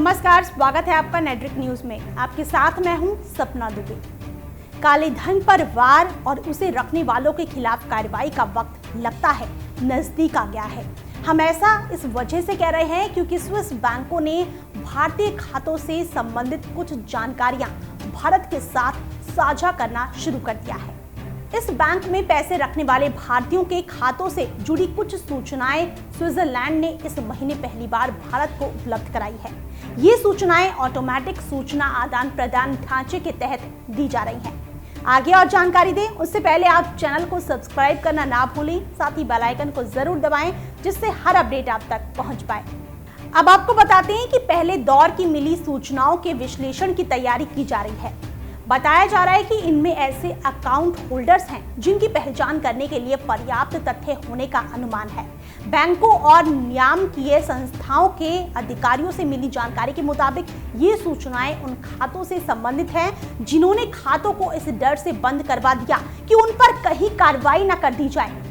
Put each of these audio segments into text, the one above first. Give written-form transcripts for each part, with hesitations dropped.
नमस्कार, स्वागत है आपका नेटरिक न्यूज में। आपके साथ मैं हूं सपना दुबे। काले धन पर वार और उसे रखने वालों के खिलाफ कार्रवाई का वक्त लगता है नजदीक आ गया है। हम ऐसा इस वजह से कह रहे हैं क्योंकि स्विस बैंकों ने भारतीय खातों से संबंधित कुछ जानकारियां भारत के साथ साझा करना शुरू कर दिया है। इस बैंक में पैसे रखने वाले भारतीयों के खातों से जुड़ी कुछ सूचनाएं स्विट्जरलैंड ने इस महीने पहली बार भारत को उपलब्ध कराई है। ये सूचनाएं ऑटोमेटिक सूचना आदान प्रदान ढांचे के तहत दी जा रही हैं। आगे और जानकारी दें उससे पहले आप चैनल को सब्सक्राइब करना ना भूलें, साथ ही बेल आइकन को जरूर दबाएं जिससे हर अपडेट आप तक पहुंच पाए। अब आपको बताते हैं कि पहले दौर की मिली सूचनाओं के विश्लेषण की तैयारी की जा रही है। बताया जा रहा है कि इनमें ऐसे अकाउंट होल्डर्स हैं जिनकी पहचान करने के लिए पर्याप्त तथ्य होने का अनुमान है। बैंकों और नियामकीय संस्थाओं के अधिकारियों से मिली जानकारी के मुताबिक ये सूचनाएं उन खातों से संबंधित हैं जिन्होंने खातों को इस डर से बंद करवा दिया कि उन पर कहीं कार्रवाई न कर दी जाए।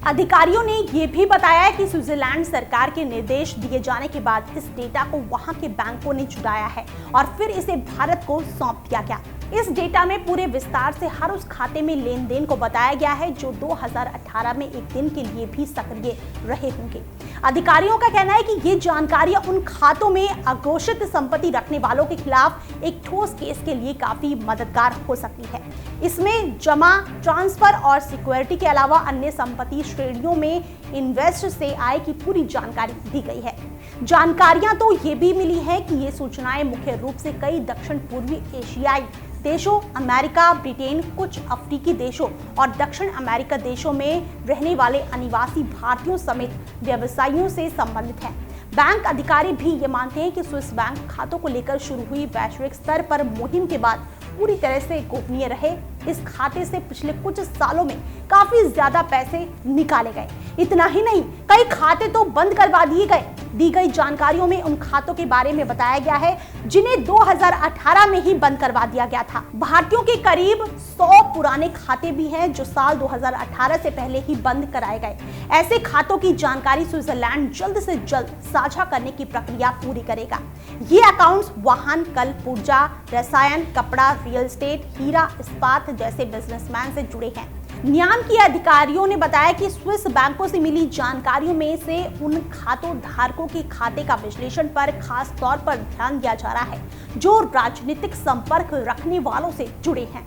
अधिकारियों ने यह भी बताया कि स्विट्जरलैंड सरकार के निर्देश दिए जाने के बाद इस डेटा को वहां के बैंकों ने चुराया है और फिर इसे भारत को सौंप दिया गया। इस डेटा में पूरे विस्तार से हर उस खाते में लेन देन को बताया गया है जो 2018 में एक दिन के लिए भी सक्रिय रहे होंगे। अधिकारियों का कहना है कि ये जानकारियां उन खातों में अघोषित संपत्ति रखने वालों के खिलाफ एक ठोस केस के लिए काफी मददगार हो सकती है। इसमें जमा, ट्रांसफर और सिक्योरिटी के अलावा अन्य संपत्ति श्रेणियों में इन्वेस्ट से आय की पूरी जानकारी दी गई है। जानकारियां तो ये भी मिली है कि ये सूचनाएं मुख्य रूप से कई दक्षिण पूर्वी एशियाई देशों, अमेरिका, ब्रिटेन, कुछ अफ्रीकी देशों और दक्षिण अमेरिका देशों में रहने वाले अनिवासी भारतीयों समेत व्यवसायियों से संबंधित हैं। बैंक अधिकारी भी ये मानते हैं कि स्विस बैंक खातों को लेकर शुरू हुई वैश्विक स्तर पर मुहिम के बाद पूरी तरह से गोपनीय रहे। इस खाते से पिछले कुछ सालों में काफी ज्यादा पैसे निकाले गए। इतना ही नहीं, कई खाते तो बंद करवा दिए गए। दी गई जानकारियों में उन खातों के बारे में बताया गया है जिन्हें 2018 में ही बंद करवा दिया गया था। भारतीयों के करीब 100 पुराने खाते भी हैं जो साल 2018 से पहले ही बंद कराए गए। ऐसे खातों की जानकारी स्विट्जरलैंड जल्द से जल्द साझा करने की प्रक्रिया पूरी करेगा। ये अकाउंट्स वाहन, कल, ऊर्जा, रसायन, कपड़ा, रियल एस्टेट, हीरा, इस्पात जैसे बिजनेसमैन से जुड़े हैं। नियामकीय अधिकारियों ने बताया कि स्विस बैंकों से मिली जानकारियों में से उन खातों धारकों के खाते का विश्लेषण पर खास तौर पर ध्यान दिया जा रहा है जो राजनीतिक संपर्क रखने वालों से जुड़े हैं।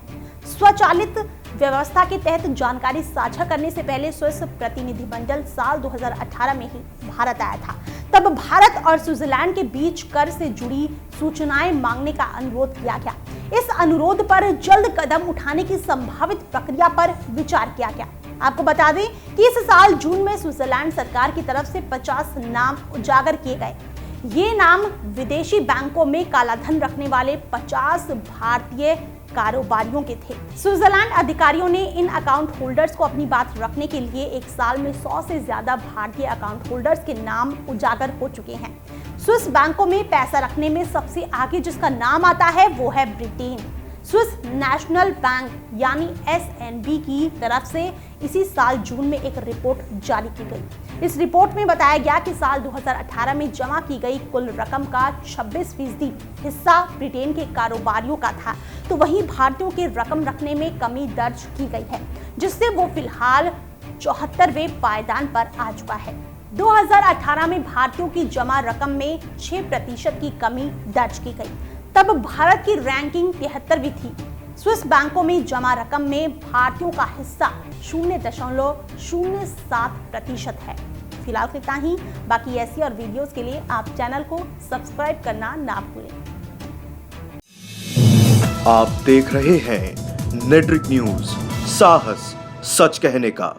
स्वचालित व्यवस्था के तहत जानकारी साझा करने से पहले स्विस प्रतिनिधिमंडल साल 2018 में ही भारत आया था। तब भारत और स्विट्जरलैंड के बीच कर से जुड़ी सूचनाएं मांगने का अनुरोध किया गया। इस अनुरोध पर जल्द कदम उठाने की संभावित प्रक्रिया पर विचार किया गया। आपको बता दें कि इस साल जून में स्विट्जरलैंड सरकार की तरफ से 50 नाम उजागर किए गए। ये नाम विदेशी बैंकों में कालाधन रखने वाले 50 भारतीय कारोबारियों के थे। स्विट्जरलैंड अधिकारियों ने इन अकाउंट होल्डर्स को अपनी बात रखने के लिए एक साल में 100 से ज्यादा भारतीय अकाउंट होल्डर्स के नाम उजागर हो चुके हैं। स्विस बैंकों में पैसा रखने में सबसे आगे जिसका नाम आता है वो है ब्रिटेन। स्विस नेशनल बैंक यानी SNB की तरफ से इसी साल जून में एक रिपोर्ट जारी की गई। इस रिपोर्ट में बताया गया कि साल 2018 में जमा की गई कुल रकम का 26% हिस्सा ब्रिटेन के कारोबारियों का था, तो वहीं भारतीयों के रकम रखने में कमी दर्ज की गई है जिससे वो फिलहाल 74वें पायदान पर आ चुका है। 2018 में भारतीयों की जमा रकम में 6% की कमी दर्ज की गई। तब भारत की रैंकिंग 73वीं थी। स्विस बैंकों में जमा रकम में भारतीयों का हिस्सा 0.07% है। फिलहाल इतना ही। बाकी ऐसी और वीडियोस के लिए आप चैनल को सब्सक्राइब करना ना भूलें। आप देख रहे हैं नेटरिक न्यूज, साहस सच कहने का।